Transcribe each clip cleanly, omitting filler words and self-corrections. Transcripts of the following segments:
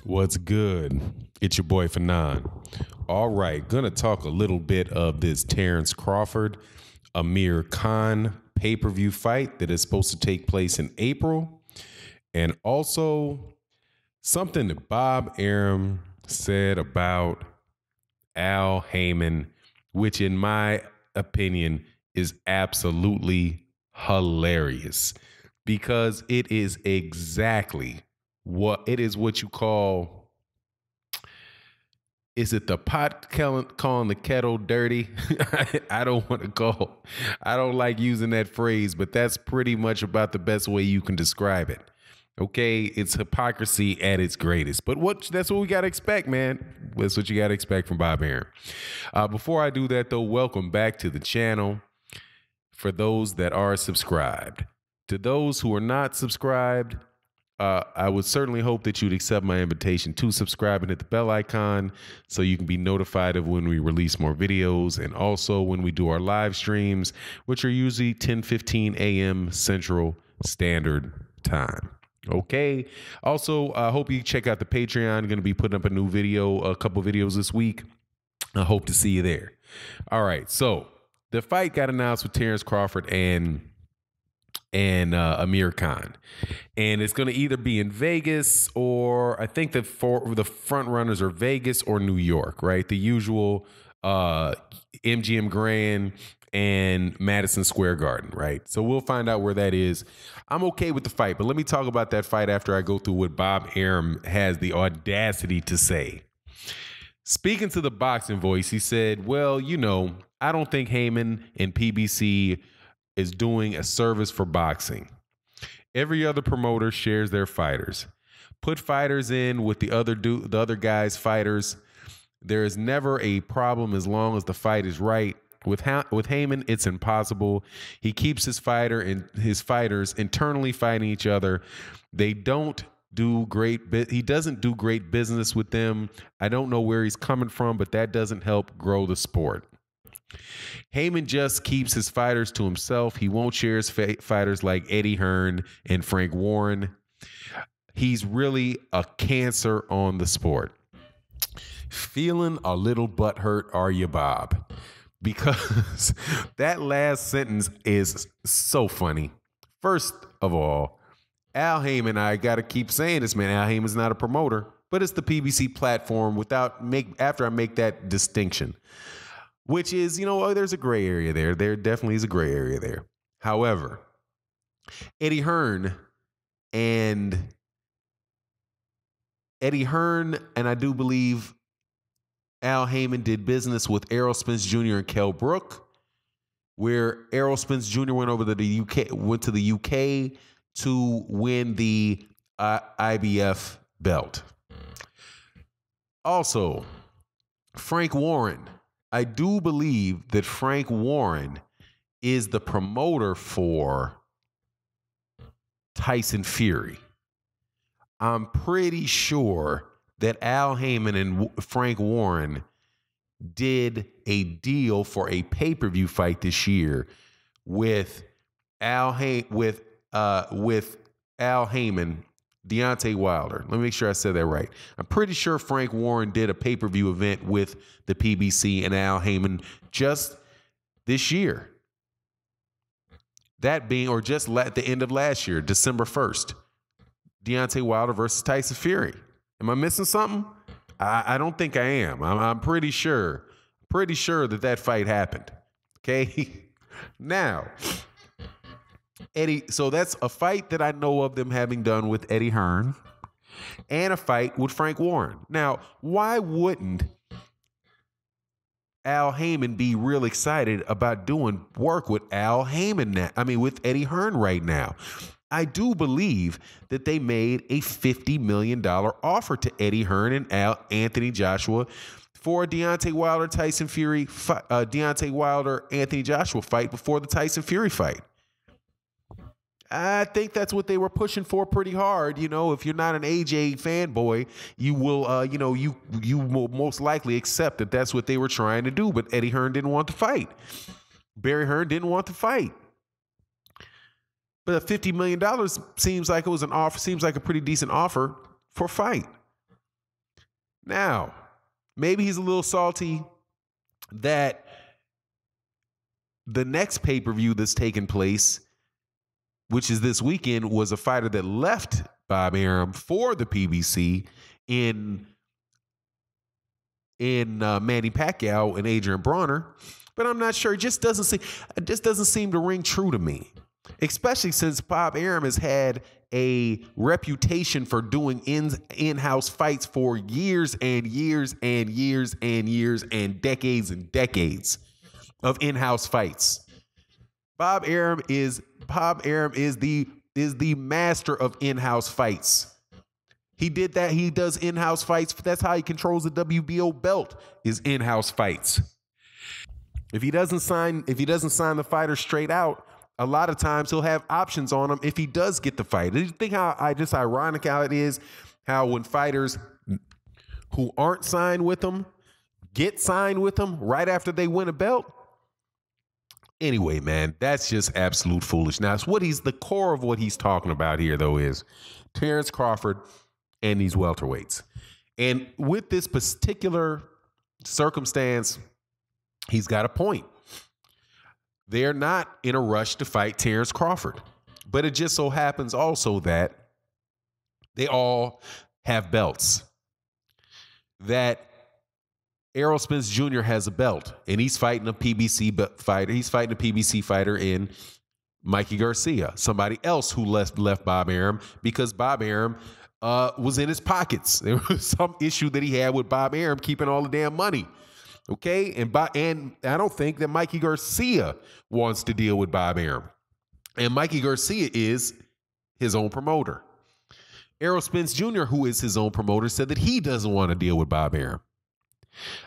What's good? It's your boy Fanon. All right, gonna talk a little bit of this Terence Crawford, Amir Khan pay-per-view fight that is supposed to take place in April, and also something that Bob Arum said about Al Haymon, which in my opinion is absolutely hilarious because it is exactly what you call, is it the pot calling the kettle dirty? I don't like using that phrase, but that's pretty much about the best way you can describe it. Okay, it's hypocrisy at its greatest. But that's what we got to expect, man. That's what you got to expect from Bob Arum. Before I do that, though, welcome back to the channel for those that are subscribed. To those who are not subscribed, I would certainly hope that you'd accept my invitation to subscribe and hit the bell icon so you can be notified of when we release more videos and also when we do our live streams, which are usually 10:15 a.m. Central Standard Time. Okay. Also, I hope you check out the Patreon. I'm going to be putting up a couple videos this week. I hope to see you there. All right. So the fight got announced with Terence Crawford and Amir Khan, and it's going to either be in Vegas or I think the front runners are Vegas or New York, right? The usual MGM Grand and Madison Square Garden, right? So we'll find out where that is. I'm okay with the fight, but let me talk about that fight after I go through what Bob Arum has the audacity to say. Speaking to the boxing voice, he said, well, I don't think Haymon and PBC is doing a service for boxing. Every other promoter shares their fighters. Put fighters in with the other guys' fighters. There is never a problem as long as the fight is right. With Haymon, it's impossible. He keeps his fighters internally fighting each other. He doesn't do great business with them. I don't know where he's coming from, but that doesn't help grow the sport. Haymon just keeps his fighters to himself. He won't share his fighters like Eddie Hearn and Frank Warren. He's really a cancer on the sport. Feeling a little butthurt, are you, Bob? Because that last sentence is so funny. First of all, Al Haymon, I got to keep saying this, man. Al Haymon's not a promoter, but it's the PBC platform after I make that distinction. Which is, there's a gray area there. There definitely is a gray area there. However, Eddie Hearn and I do believe Al Haymon did business with Errol Spence Jr. and Kell Brook, where Errol Spence Jr. went to the UK to win the IBF belt. Also, Frank Warren. I do believe that Frank Warren is the promoter for Tyson Fury. I'm pretty sure that Al Haymon and Frank Warren did a deal for a pay-per-view fight this year with Al Haymon, Deontay Wilder. Let me make sure I said that right. I'm pretty sure Frank Warren did a pay-per-view event with the PBC and Al Haymon just this year. That being, or just at the end of last year, December 1st. Deontay Wilder versus Tyson Fury. Am I missing something? I don't think I am. I'm pretty sure that fight happened. Okay? Now, Eddie, so that's a fight that I know of them having done with Eddie Hearn and a fight with Frank Warren. Now, why wouldn't Al Haymon be real excited about doing work with Al Haymon now? With Eddie Hearn right now. I do believe that they made a $50 million offer to Eddie Hearn and Anthony Joshua for a Deontay Wilder Tyson Fury Deontay Wilder Anthony Joshua fight before the Tyson Fury fight. I think that's what they were pushing for pretty hard. If you're not an AJ fanboy, you will, you will most likely accept that that's what they were trying to do. But Eddie Hearn didn't want to fight. Barry Hearn didn't want to fight. But $50 million seems like it was an offer. Seems like a pretty decent offer for a fight. Now, maybe he's a little salty that the next pay-per-view that's taking place, which is this weekend, was a fighter that left Bob Arum for the PBC in Manny Pacquiao and Adrian Bronner. But I'm not sure. It just doesn't seem to ring true to me, especially since Bob Arum has had a reputation for doing in-house fights for years and years and years and years and decades of in-house fights. Bob Arum is the master of in-house fights. He did that. He does in-house fights. That's how he controls the WBO belt, is in-house fights. If he doesn't sign the fighter straight out, a lot of times he'll have options on him if he does get the fight. Did you think how ironic how it is how when fighters who aren't signed with him get signed with him right after they win a belt? Anyway, man, that's just absolute foolishness. Now, it's the core of what he's talking about here, though, is Terence Crawford and these welterweights. And with this particular circumstance, he's got a point. They're not in a rush to fight Terence Crawford. But it just so happens also that they all have belts. That Errol Spence Jr. has a belt, and he's fighting a PBC fighter. He's fighting a PBC fighter in Mikey Garcia, somebody else who left Bob Arum because Bob Arum was in his pockets. There was some issue that he had with Bob Arum keeping all the damn money. Okay, and I don't think that Mikey Garcia wants to deal with Bob Arum, and Mikey Garcia is his own promoter. Errol Spence Jr., who is his own promoter, said that he doesn't want to deal with Bob Arum.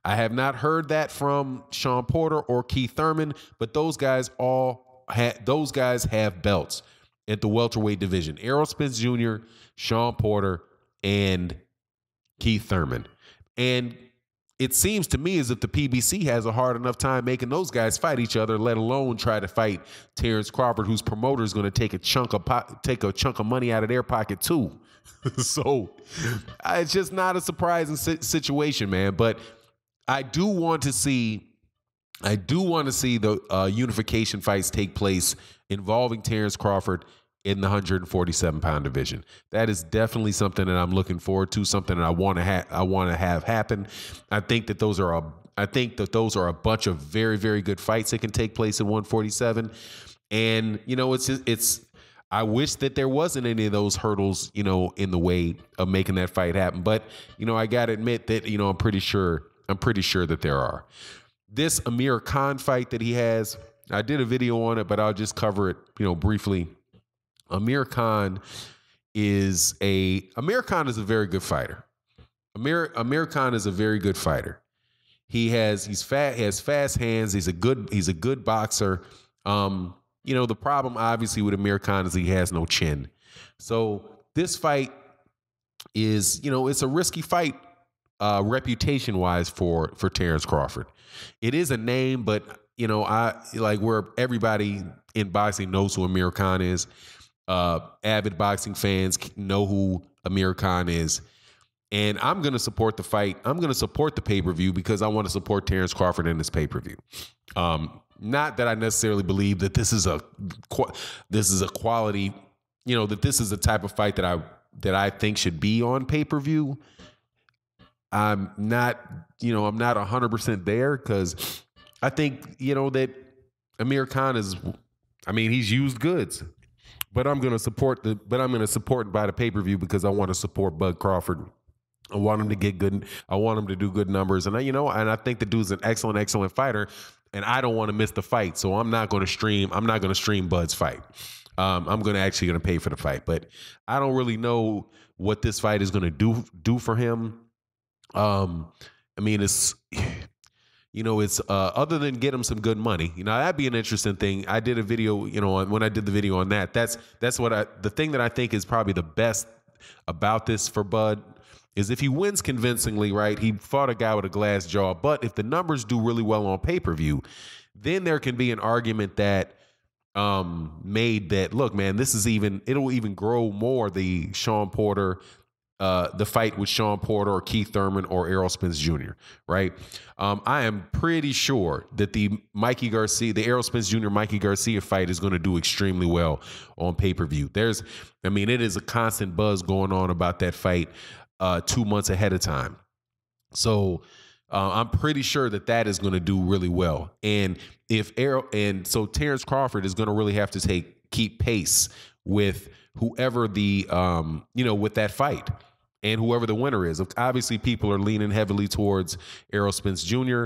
I have not heard that from Sean Porter or Keith Thurman, but those guys have belts at the welterweight division. Errol Spence Jr., Sean Porter, and Keith Thurman. And it seems to me as if the PBC has a hard enough time making those guys fight each other, let alone try to fight Terence Crawford, whose promoter is going to take a chunk of money out of their pocket too. So it's just not a surprising situation, man. But I do want to see the unification fights take place involving Terence Crawford in the 147-pound division. That is definitely something that I'm looking forward to, something that I want to have happen. I think that those are a bunch of very, very good fights that can take place at 147. And it's I wish that there wasn't any of those hurdles, in the way of making that fight happen. But, I got to admit that, I'm pretty sure that there are. This Amir Khan fight that he has, I did a video on it, but I'll just cover it, briefly. Amir Khan is a very good fighter. Amir Khan is a very good fighter. He has fast hands. He's a good boxer. The problem obviously with Amir Khan is he has no chin. So this fight is, it's a risky fight, reputation wise for Terence Crawford. It is a name, but where everybody in boxing knows who Amir Khan is. Avid boxing fans know who Amir Khan is. And I'm going to support the fight. I'm going to support the pay-per-view because I want to support Terence Crawford in this pay-per-view. Not that I necessarily believe that this is a quality, that this is the type of fight that I think should be on pay-per-view. I'm not 100% there because I think, that Amir Khan he's used goods. But I'm going to support by the pay-per-view because I want to support Bud Crawford. I want him to get good. I want him to do good numbers. And I think the dude's an excellent fighter, and I don't want to miss the fight. So I'm not going to stream Bud's fight. I'm actually going to pay for the fight, but I don't really know what this fight is going to do for him. It's other than get him some good money, that'd be an interesting thing. I did a video, when I did the video on that, that's the thing that I think is probably the best about this for Bud is if he wins convincingly, right? He fought a guy with a glass jaw, but if the numbers do really well on pay-per-view, then there can be an argument that made that, look, man, it'll even grow more the Sean Porter, the fight with Sean Porter or Keith Thurman or Errol Spence Jr., right? I am pretty sure that the Errol Spence Jr. Mikey Garcia fight is going to do extremely well on pay-per-view. It is a constant buzz going on about that fight 2 months ahead of time. So I'm pretty sure that is going to do really well. And so Terence Crawford is going to really have to keep pace with whoever with that fight and whoever the winner is. Obviously, people are leaning heavily towards Errol Spence Jr.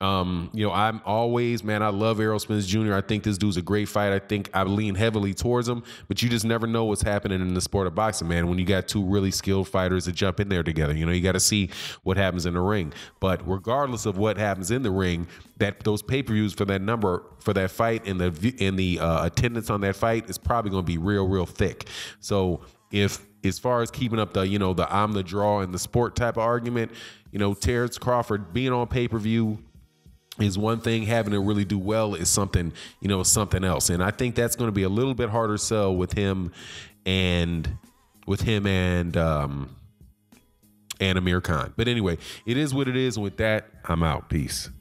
I'm always, man, I love Errol Spence Jr. I think this dude's a great fight. I think I lean heavily towards him, but you just never know what's happening in the sport of boxing, man. When you got two really skilled fighters that jump in there together, you got to see what happens in the ring. But regardless of what happens in the ring, those pay-per-views for that fight and the attendance on that fight is probably going to be real, real thick. So as far as keeping up the I'm the draw in the sport type of argument, Terence Crawford being on pay-per-view is one thing. Having it really do well is something else. And I think that's going to be a little bit harder sell with him and Amir Khan. But anyway, it is what it is. And with that, I'm out. Peace.